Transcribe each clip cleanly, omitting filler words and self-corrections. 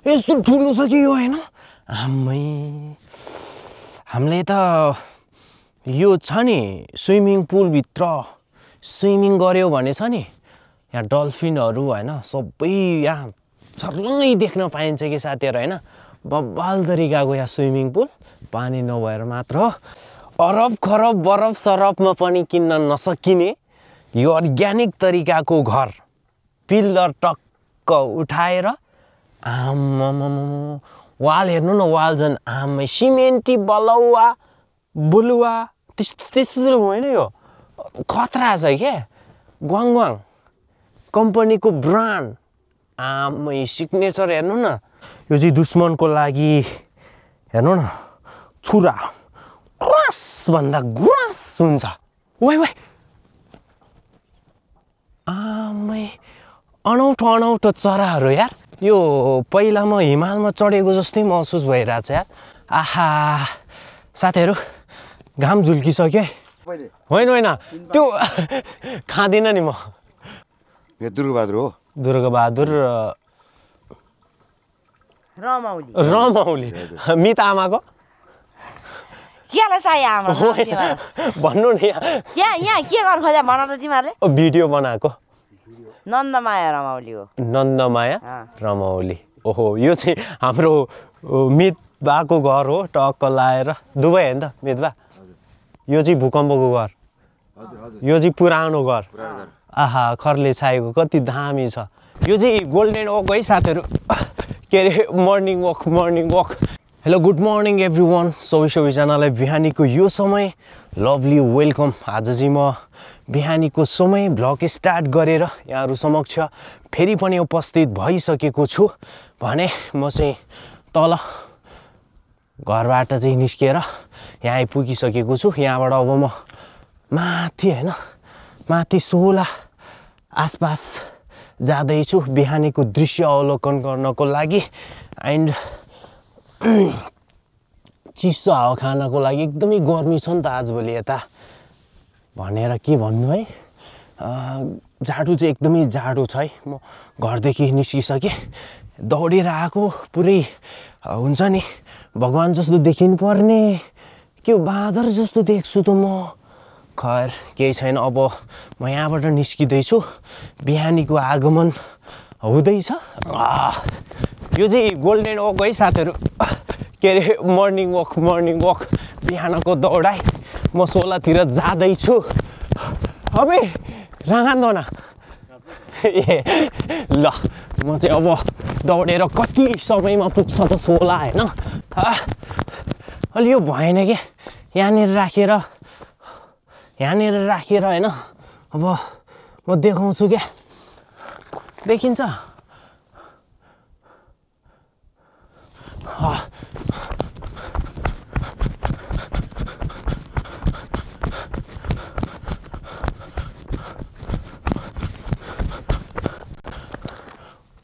यस्तो ठुलो छ कि यो हैन आम्मै हामीले त यो छ नि स्विमिङ पुल भित्र स्विमिङ गर्यो भने छ नि यहाँ डल्फिनहरु हैन सबै यहाँ छर्लङ्गै देख्न पाइन्छ कि साथीहरु हैन बब्बाल तरिकाको यहाँ स्विमिङ पुल पानी नभएर मात्र अरब खरब बरफ सरफमा पनि किन्न नसकिने यो अर्ग्यानिक तरिकाको घर पिल्लर टक्क उठाएर आम्मामा वाल हेर्नु न वाल जन आम्मै सिमेन्टी बलौवा बुलुवा त्यस्तो होइन यो खतरा छ के ग्वाङ कम्पनीको ब्रान्ड आम्मै सिग्नेचर हेर्नु न यो चाहिँ दुश्मनको लागि हेर्नु न छुरा ग्रास भन्दा ग्रास हुन्छ ओइ आम्मै अनौठो चराहरू यार यो पहिला म हिमालमा चढेको जस्तै महसुस भइरहेछ यार आहा साथीहरु घाम झुल्किसक्यो होइन त्यो खादिन नि म यो दुर्गाबहादुर हो दुर्गाबहादुर रमाउली मिता आमाको केलाई चाहियो आमा भन्नु नि यहाँ के गर्नु खोज्या भन त तिमीहरुले भिडियो बनाएको नन्दमाया रमाउली हो नन्दमाया रमाउली ओहो यो चाहिँ हाम्रो मित बाको घर हो टक्क लाएर दुबई हैन त मित बा यो चाहिँ भूकम्पको घर यो चाहिँ पुरानो घर आहा खरले छाएको कति दामी छ यो चाहिँ गोल्डन ओक है साथीहरु के रे morning walk hello good morning everyone सबैजनालाई बिहानीको यो समय लभली वेलकम आज चाहिँ म बिहानीको समय भ्लग स्टार्ट गरेर यहाँहरु समक्ष फेरि पनि उपस्थित भइसकेको छु भने म चाहिँ तल घरबाट चाहिँ निस्केर यहाँ आइपुगिसकेको छु यहाँबाट अब म माथि हैन माथि सोला आसपास जाँदै छु बिहानीको दृश्य अवलोकन गर्नको लागि एन्ड चिसो हावा खानको लागि एकदमै गर्मी छ नि त आजभोलि यता भनेर के भन्नु है जाडो चाहिँ एकदमै जाडो छ है म घरदेखि निस्किसके दौडेर आएको पुरै हुन्छ नि भगवान जस्तो देखिनु पर्ने के बाँदर जस्तो देख्छु त म खैर केही छैन अब म यहाँबाट निस्किदै छु बिहानीको आगमन हुँदैछ यो चाहिँ गोल्डन ओक है साथीहरु के रे मर्निङ वक बिहानको दौडाइ म सोलातिर जाँदै छु अबे रागान्दो न ए ल म चाहिँ अब दौडेर कति समयमा पुग्छ त सोला हैन अलि यो भएन के यहाँनिर राखेर हैन अब म देखाउँछु के देखिन्छ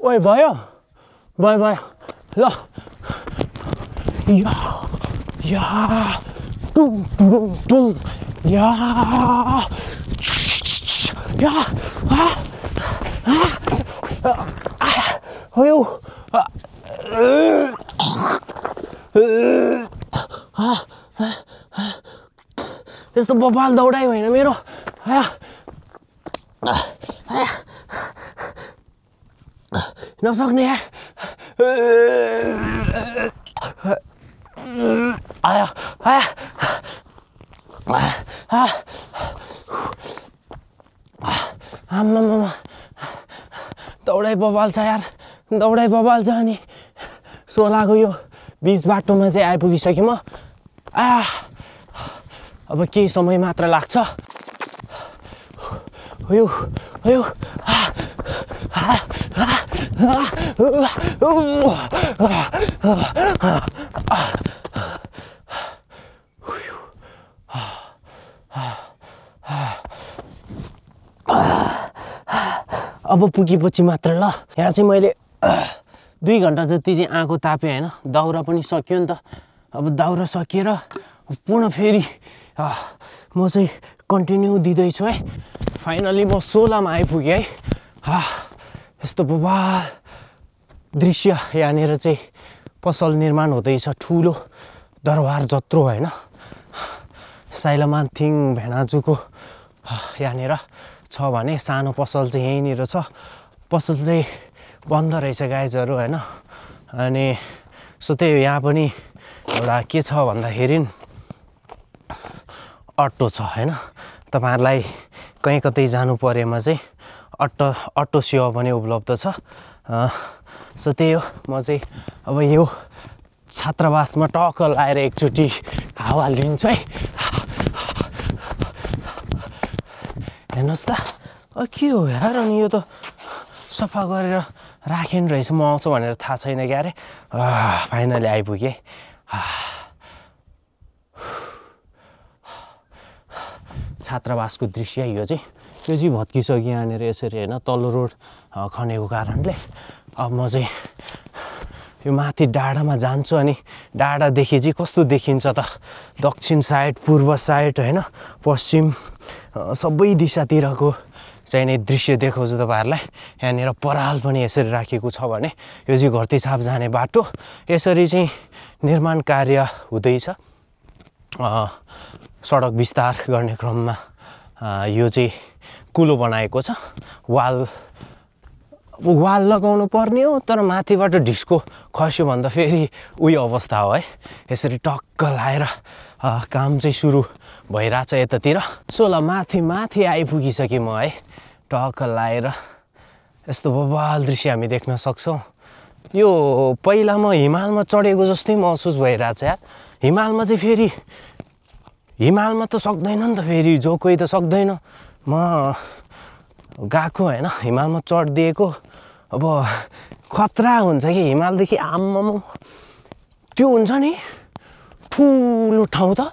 ओइ भयो ल या टुङ या हो यस्तो बबाल दौडाइ होइन मेरो नसक्ने आम्मामा दौडाइ बबाल छ यार दौडाइ बबाल छ अनि सोलाको यो बीच बाटोमा चाहिँ आइपुगिसके म अब केही समय मात्र लाग्छ हो अब पुगेपछि मात्र ल यहाँ चाहिँ मैले 2 घण्टा जति चाहिँ आगो तापे हैन दाउरा पनि सकियो नि त अब दाउरा सकिएर पुनः फेरि म चाहिँ कन्टिन्यू दिँदै छु है फाइनली म सोलामा आइपुगे है यस्तो बबाल दृश्य यहाँनिर चाहिँ पसल निर्माण हुँदैछ ठुलो दरबार जत्रो होइन साइलामाथिङ भेनाजुको यहाँनिर छ भने सानो पसल चाहिँ यहीँनिर छ पसल चाहिँ बन्द रहेछ गाइजहरू होइन अनि सो त्यही यहाँ पनि एउटा के छ भन्दाखेरि अटो छ होइन तपाईँहरूलाई कहीँ कतै जानु परेमा चाहिँ अटो सेवा पनि उपलब्ध छ सो त्यही हो म चाहिँ अब यो छात्रावासमा टक्क लाएर एकचोटि हावा लिन्छु है हेर्नुहोस् त के हो यार अनि यो त सफा गरेर राखेन रहेछ म आउँछु भनेर थाहा छैन क्या अरे फाइनली आइपुगेँ छात्रावासको दृश्य यो चाहिँ भत्किसक्यो यहाँनिर यसरी होइन तल्लो रोड खनेको कारणले अब म चाहिँ यो माथि डाँडामा जान्छु अनि डाँडादेखि चाहिँ कस्तो देखिन्छ त दक्षिण साइड पूर्व साइड होइन पश्चिम सबै दिशातिरको चाहिने दृश्य देखाउँछु तपाईँहरूलाई यहाँनिर पराल पनि यसरी राखेको छ भने यो चाहिँ घरतीछाप जाने बाटो यसरी चाहिँ निर्माण कार्य हुँदैछ सडक विस्तार गर्ने क्रममा यो चाहिँ कुलो बनाएको छ वाल लगाउनु पर्ने हो तर माथिबाट ढिस्को खस्यो भन्दा फेरि उही अवस्था हो है यसरी टक्क लाएर काम चाहिँ सुरु भइरहेछ यतातिर सोला माथि आइपुगिसकेँ म है टक्क लाएर यस्तो बवाल दृश्य हामी देख्न सक्छौँ यो पहिला म हिमालमा चढेको जस्तै महसुस भइरहेछ यार हिमालमा चाहिँ फेरि हिमालमा त सक्दैन नि त फेरि जो कोही त सक्दैन म गएको होइन हिमालमा चढिदिएको अब खतरा हुन्छ कि हिमालदेखि आम्मामा त्यो हुन्छ नि ठुलो ठाउँ त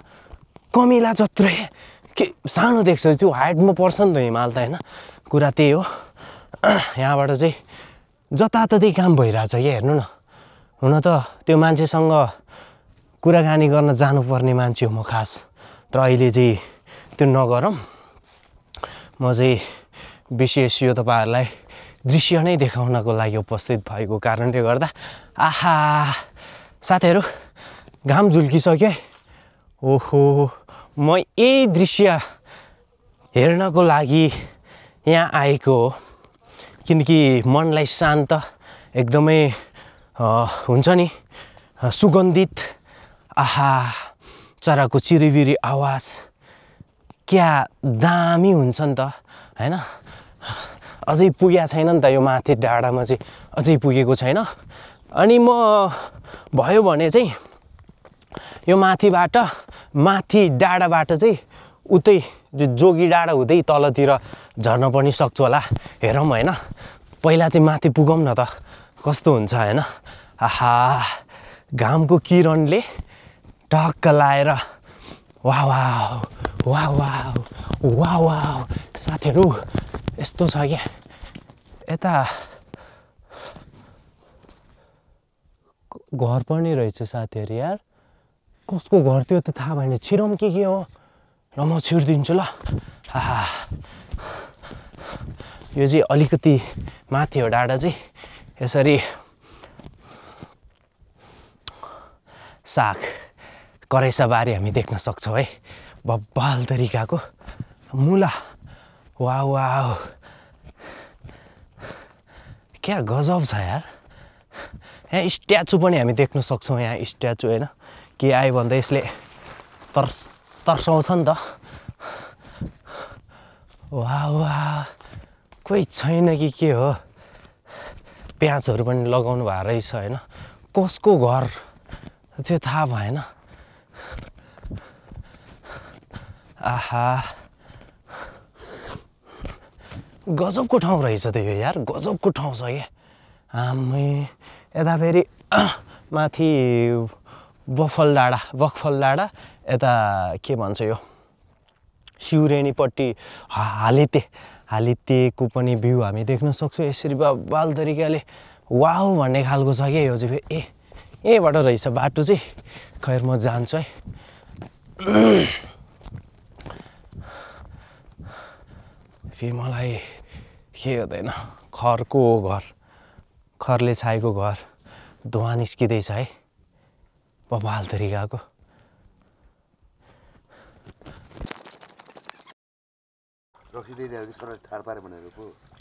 कमिला जत्रै के सानो देख्छ त्यो हाइटमा पर्छ नि त हिमाल त होइन कुरा त्यही हो यहाँबाट चाहिँ जताततै काम भइरहेछ क्या हेर्नु न हुन त त्यो मान्छेसँग कुराकानी गर्न जानुपर्ने मान्छे हो म खास तर अहिले चाहिँ त्यो नगरौँ म चाहिँ विशेष यो तपाईँहरूलाई दृश्य नै देखाउनको लागि उपस्थित भएको कारणले गर्दा आहा साथीहरू घाम झुल्किसक्यो है ओहो म यही दृश्य हेर्नको लागि यहाँ आएको हो किनकि मनलाई शान्त एकदमै हुन्छ नि सुगन्धित आहा चराको चिरिबिरी आवाज क्या दामी हुन्छ नि त होइन अझै पुगेको छैन नि त यो माथि डाँडामा चाहिँ अझै पुगेको छैन अनि म भयो भने चाहिँ यो माथि डाँडाबाट चाहिँ उतै जोगी डाँडा हुँदै तलतिर झर्न पनि सक्छु होला हेरौँ होइन पहिला चाहिँ माथि पुगौँ न त कस्तो हुन्छ होइन आहा घामको किरणले टक्क लाएर वाह साथीहरू यस्तो छ क्या यता घर पनि रहेछ साथीहरू यार कसको घर त्यो त थाहा भएन छिरौँ के हो र म छिर्दिन्छु ल यो चाहिँ अलिकति माथि हो डाँडा चाहिँ यसरी साग करेसाबारी हामी देख्न सक्छौँ है बब्बाल तरिकाको मुला वाह क्या गजब छ यार यहाँ स्ट्याचु पनि हामी देख्न सक्छौँ यहाँ स्ट्याचु होइन के आयो भन्दा यसले तर्साउँछ नि त वाह कोही छैन कि के हो प्याजहरू पनि लगाउनु भएको रहेछ होइन कसको घर त्यो थाहा भएन आहा गजबको ठाउँ रहेछ त यो यार गजबको ठाउँ छ क्या आमै यता फेरि माथि बखफल डाँडा यता के भन्छ यो सिउरेनीपट्टि हालितेको पनि भ्यू हामी देख्न सक्छौँ यसरी बब्बाल तरिकाले वाउ भन्ने खालको छ क्या यो चाहिँ यहीँबाट रहेछ बाटो चाहिँ खैर म जान्छु है फेरि मलाई के हुँदैन खरको घर खरले छाएको घर धुवा निस्किँदैछ है बबाल तरिकाको।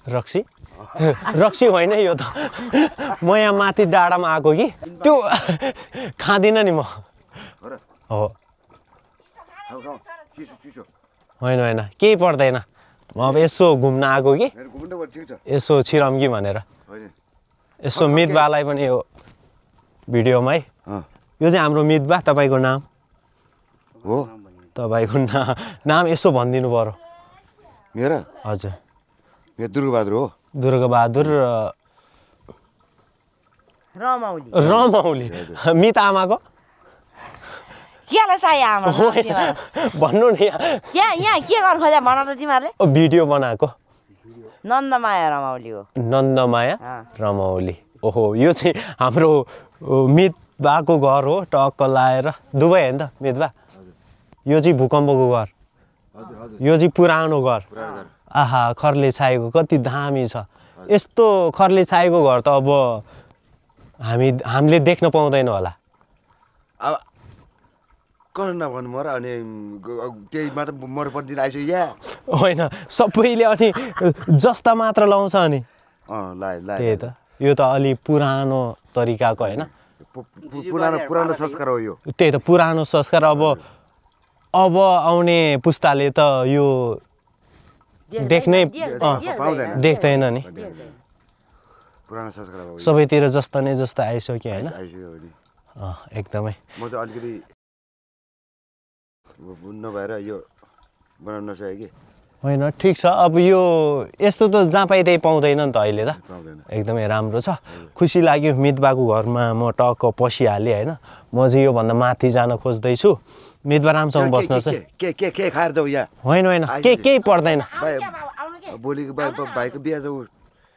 रक्सी रक्सी होइन यो त म यहाँ माथि डाँडामा आएको कि त्यो खाँदिनँ नि म हो होइन होइन केही पर्दैन म अब यसो घुम्न आएको कि यसो छिरम कि भनेर यसो मितबालाई पनि यो भिडियोमा है यो चाहिँ हाम्रो मितबा तपाईँको नाम हो तपाईँको नाम यसो भनिदिनु पर्यो मेरो हजुर मेरो दुर्गाबहादुर हो दुर्गाबहादुर रमाउली रमाउली मित आमाको केलाई चाहियो आमा भन्नु नि यहाँ के गर्नु खोज्या भन त तिमीहरूले भिडियो बनाएको नन्दमाया रमाउली हो नन्दमाया रमाउली ओहो यो चाहिँ हाम्रो मितबाको घर हो टक्क लाएर दुबई होइन त मितबा यो चाहिँ भूकम्पको घर यो चाहिँ पुरानो घर आहा खरले छाएको कति दामी छ यस्तो खरले छाएको घर त अब हामीले देख्न पाउँदैनौँ होला अब कसो नभन्नु म र अनि त्यही मात्र मरो पनि आइसक्यो या होइन सबैले अनि जस्ता मात्र लाउँछ अनि त्यही त यो त अलि पुरानो तरिकाको होइन पुरानो संस्कार हो यो त्यही त पुरानो संस्कार अब आउने पुस्ताले त यो देख्नै देख्दैन नि पुरानो संस्कार हो सबैतिर जस्ता नै जस्ता आइसक्यो होइन एकदमै म चाहिँ अलिकति नभएर यो बनाउन नसके कि होइन ठिक छ अब यो यस्तो त जहाँ पाइ त्यही पाउँदैन नि त अहिले त एकदमै राम्रो छ खुसी लाग्यो मितबाको घरमा म टक्क पसिहालेँ होइन म चाहिँ योभन्दा माथि जान खोज्दैछु मितबा रामसँग बस्नुहोस् के खाएर जाऊ यहाँ होइन होइन केही पर्दैन भोलिको भाइको बिहा जाऊ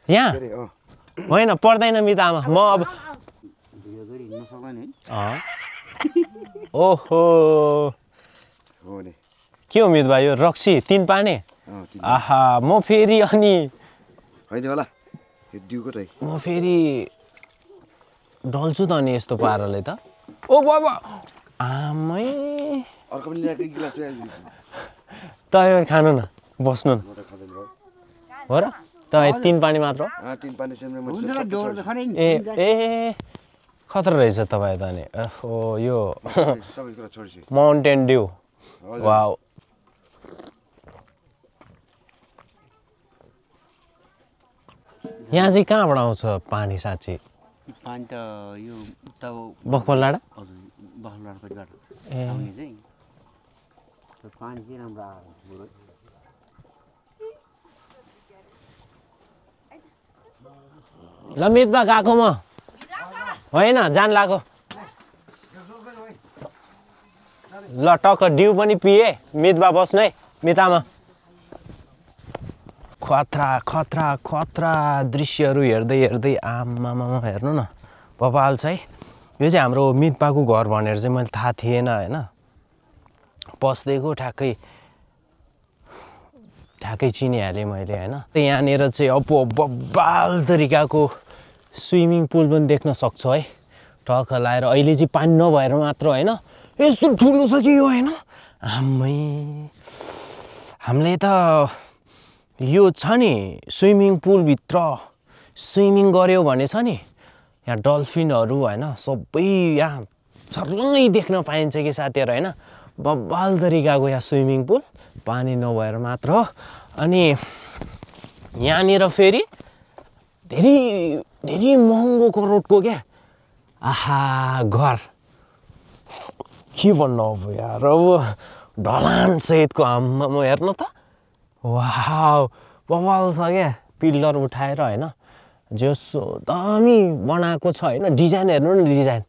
यहाँ होइन पर्दैन मित आमा म अब ओहो के हो मित भाइ यो रक्सी 3 पाने आहा म फेरि अनि होइन होला म फेरि डल्छु त अनि यस्तो पाराले त ओ बाबा आमै अर्को पनि ल्याएको गिलास तपाईँ खानु न बस्नु न हो र तपाईँ 3 पानी मात्र ए ए खतरा रहेछ तपाईँ त अनि ओ यो माउन्टेन ड्यू वाउ यहाँ चाहिँ कहाँबाट आउँछ पानी साँच्चै पानी त यो उता बखबल्लाडा हजुर बखबल्लाडाबाट ए आउने चाहिँ पानी चाहिँ राम्रो आयो ल मितबा गएको म होइन जान लाग्यो ल टक्क ड्यू पनि पिए मितबा बस्नु है मितामा खतरा खतरा खतरा दृश्यहरू हेर्दै हेर्दै आमामा हेर्नु न बबाल छ है यो चाहिँ हाम्रो मितबाको घर भनेर चाहिँ मैले थाहा थिएन होइन पस्दैको ठ्याक्कै चिनिहालेँ मैले होइन यहाँनिर चाहिँ अब बबाल तरिकाको स्विमिङ पुल पनि देख्न सक्छौ है टक्क लाएर अहिले चाहिँ पानी नभएर मात्र होइन यस्तो ठुलो छ कि यो होइन आमै हामीले त यो छ नि स्विमिङ पुलभित्र स्विमिङ गऱ्यो भने छ नि यहाँ डल्फिनहरू होइन सबै यहाँ छर्लङ्गै देख्न पाइन्छ कि साथीहरू होइन बब्बाल तरिकाको यहाँ स्विमिङ पुल पानी नभएर मात्र अनि यहाँनिर फेरि धेरै धेरै महँगो करोडको क्या आहा घर के भन्नु अब यार अब ढलान सहितको आम्मा म हेर्नु त वाउ बबाल छ क्या पिल्लर उठाएर होइन जसो दामी बनाएको छ होइन डिजाइन हेर्नु न डिजाइन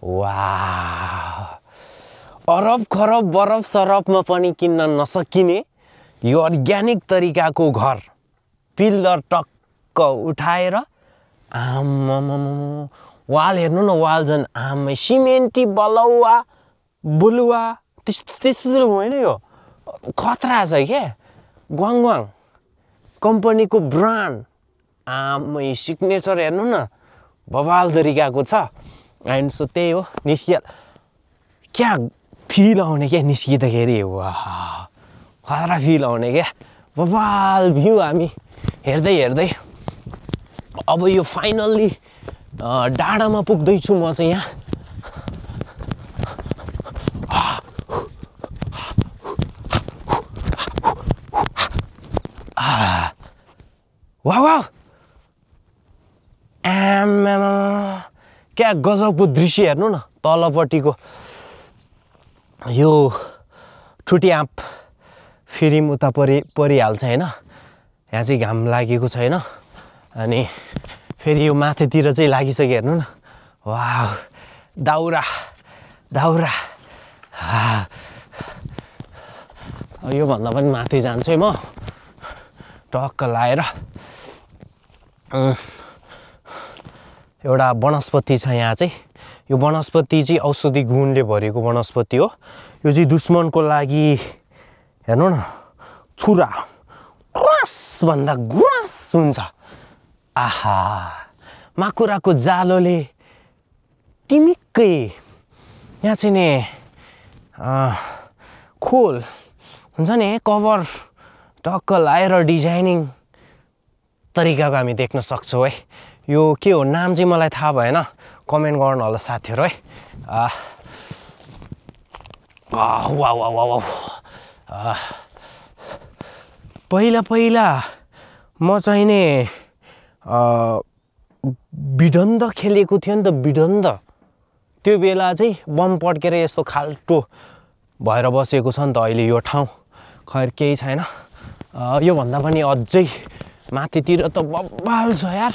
वाह अरब खरब बरफ सरफमा पनि किन्न नसकिने यो अर्ग्यानिक तरिकाको घर पिल्लर टक्क उठाएर आम्मामा वाल हेर्नु न वाल झन् आमै सिमेन्टी बलौवा बुलुवा त्यस्तो होइन यो खतरा छ क्या ग्वाङ कम्पनीको ब्रान्ड आमै सिग्नेचर हेर्नु न बवाल तरिकाको छ एन्ड सो त्यही हो निस्किया क्या फिल आउने क्या निस्किँदाखेरि वाह खतरा फिल आउने क्या बवाल भ्यू हामी हेर्दै हेर्दै अब यो फाइनल्ली डाँडामा पुग्दैछु म चाहिँ यहाँ वाह वाह क्या गजबको दृश्य हेर्नु न तलपट्टिको यो ठुटी आँप फेरि उता परिहाल्छ होइन यहाँ चाहिँ घाम लागेको छैन अनि फेरि यो माथितिर चाहिँ लागिसक्यो हेर्नु न वाह दाउरा दाउरा योभन्दा पनि माथि जान्छु है म टक्क लाएर एउटा वनस्पति छ यहाँ चाहिँ यो वनस्पति चाहिँ औषधि गुणले भरिएको वनस्पति हो यो चाहिँ दुश्मनको लागि हेर्नु न छुरा गुराँसभन्दा गुराँस हुन्छ आहा माकुराको जालोले टिमिक्कै यहाँ चाहिँ नि खोल हुन्छ नि कभर टक्क लाएर डिजाइनिङ तरिकाको हामी देख्न सक्छौँ है यो के हो नाम चाहिँ मलाई थाहा भएन कमेन्ट गर्नु होला साथीहरू है वाह वाह वाह वाह पहिला म चाहिँ नि विडन्द खेलेको थियो नि त विडन्द त्यो बेला चाहिँ बम पड्केर यस्तो खाल्टो भएर बसेको छ नि त अहिले यो ठाउँ खैर केही छैन योभन्दा पनि अझै माथितिर त बब्बाल छ यार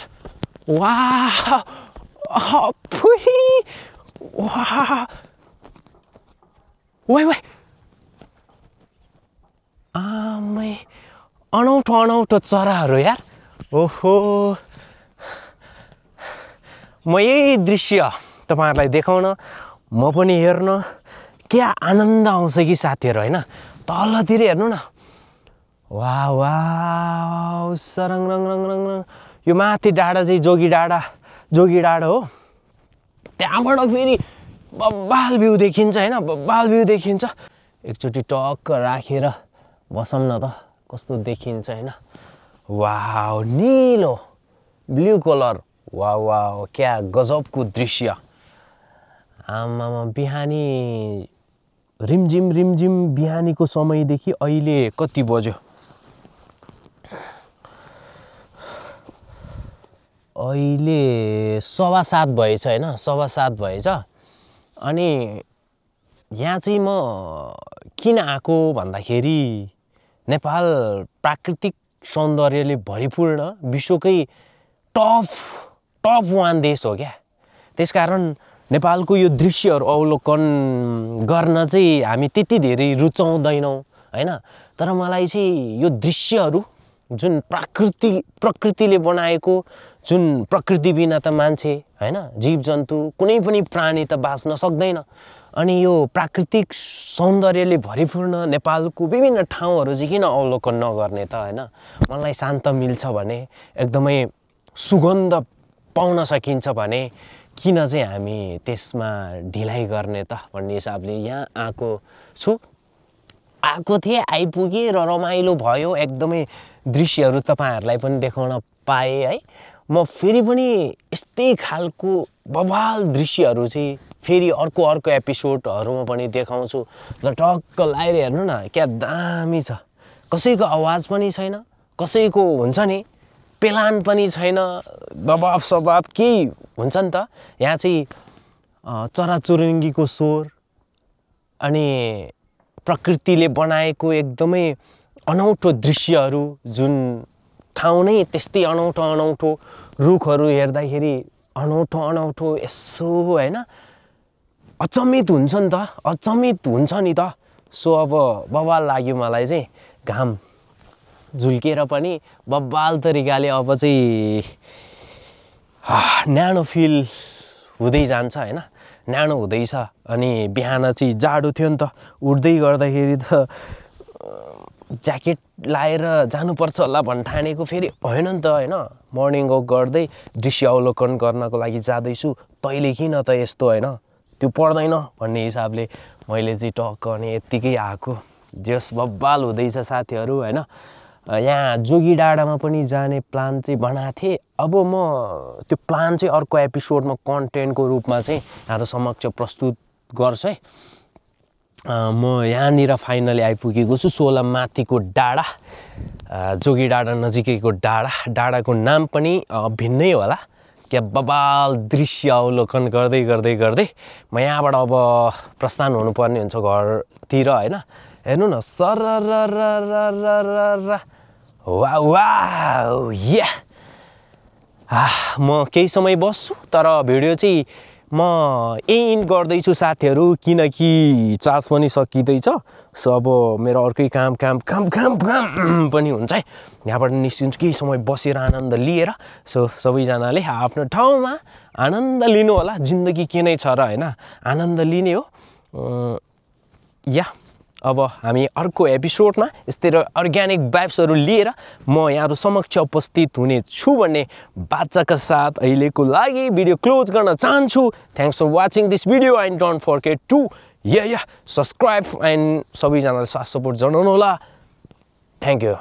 वाह वाह वाइ वाइ आमै अनौठो अनौठो चराहरू यार ओहो म यही दृश्य तपाईँहरूलाई देखाउन म पनि हेर्न क्या आनन्द आउँछ कि साथीहरू होइन तलतिर हेर्नु न वाह वाह सरङ रङ रङ रङ रङ यो माथि डाँडा चाहिँ जोगी डाँडा हो त्यहाँबाट फेरि बब्बाल भ्यू देखिन्छ होइन बब्बाल भ्यू देखिन्छ एकचोटि टक्क राखेर बसौँ न त कस्तो देखिन्छ होइन वाह निलो ब्लू कलर वाह वाह क्या गजबको दृश्य आमामा बिहानी रिमझिम बिहानीको समयदेखि अहिले कति बज्यो अहिले 7:15 भएछ होइन 7:15 भएछ अनि यहाँ चाहिँ म किन आएको भन्दाखेरि नेपाल प्राकृतिक सौन्दर्यले भरिपूर्ण विश्वकै टप 1 देश हो क्या त्यसकारण नेपालको यो दृश्यहरू अवलोकन गर्न चाहिँ हामी त्यति धेरै रुचाउँदैनौँ होइन तर मलाई चाहिँ यो दृश्यहरू जुन प्रकृतिले बनाएको जुन प्रकृति बिना त मान्छे होइन जीवजन्तु कुनै पनि प्राणी त बाँच्न सक्दैन अनि यो प्राकृतिक सौन्दर्यले भरिपूर्ण नेपालको विभिन्न ठाउँहरू चाहिँ किन अवलोकन नगर्ने त होइन मलाई शान्त मिल्छ भने एकदमै सुगन्ध पाउन सकिन्छ भने किन चाहिँ हामी त्यसमा ढिलाइ गर्ने त भन्ने हिसाबले यहाँ आएको थिएँ आइपुगेँ र रमाइलो भयो एकदमै दृश्यहरू तपाईँहरूलाई पनि देखाउन पाएँ है म फेरि पनि यस्तै खालको बवाल दृश्यहरू चाहिँ फेरि अर्को एपिसोडहरूमा पनि देखाउँछु र टक्क लाएर हेर्नु न क्या दामी छ कसैको आवाज पनि छैन कसैको हुन्छ नि पेलान पनि छैन दबाब सबाब केही हुन्छ नि त यहाँ चाहिँ चराचुरुङ्गीको स्वर अनि प्रकृतिले बनाएको एकदमै अनौठो दृश्यहरू जुन ठाउँ नै त्यस्तै अनौठो रुखहरू हेर्दाखेरि अनौठो यसो होइन अचम्मित हुन्छ नि त अचम्मित हुन्छ नि त सो अब बवाल लाग्यो मलाई चाहिँ घाम झुल्केर पनि बब्बाल तरिकाले अब चाहिँ न्यानो फिल हुँदै जान्छ होइन न्यानो हुँदैछ अनि बिहान चाहिँ जाडो थियो नि त उठ्दै गर्दाखेरि त ज्याकेट लाएर जानुपर्छ होला भन्न ठानेको फेरि होइन नि त होइन मर्निङ वक गर्दै दृश्य अवलोकन गर्नको लागि जाँदैछु तैँले किन त यस्तो होइन त्यो पर्दैन भन्ने हिसाबले मैले चाहिँ टक्क अनि यत्तिकै आएको जस बब्बाल हुँदैछ साथीहरू होइन यहाँ जोगी डाँडामा पनि जाने प्लान चाहिँ बनाएको थिएँ अब म त्यो प्लान चाहिँ अर्को एपिसोडमा कन्टेन्टको रूपमा चाहिँ यहाँहरू समक्ष प्रस्तुत गर्छु है म यहाँनिर फाइनली आइपुगेको छु 16 माथिको डाँडा जोगी डाँडा नजिकैको डाँडाको नाम पनि भिन्नै होला क्या बबाल दृश्य अवलोकन गर्दै गर्दै गर्दै म यहाँबाट अब प्रस्थान हुनुपर्ने हुन्छ घरतिर होइन हेर्नु न सर वा वा या म केही समय बस्छु तर भिडियो चाहिँ म एन्ड गर्दैछु साथीहरू किनकि चार्ज पनि सकिँदैछ सो अब मेरो अर्कै काम पनि हुन्छ है यहाँबाट निस्किन्छु केही समय बसेर आनन्द लिएर सो सबैजनाले आफ्नो ठाउँमा आनन्द लिनु होला जिन्दगी के नै छ र होइन आनन्द लिने हो या अब हामी अर्को एपिसोडमा यस्तै अर्ग्यानिक भाइब्सहरू लिएर म यहाँहरू समक्ष उपस्थित हुने छु भन्ने बाचाका साथ अहिलेको लागि भिडियो क्लोज गर्न चाहन्छु thanks for watching this video and don't forget to subscribe and सबैजनाले साथ सपोर्ट जनाउनु होला थ्याङ्क यू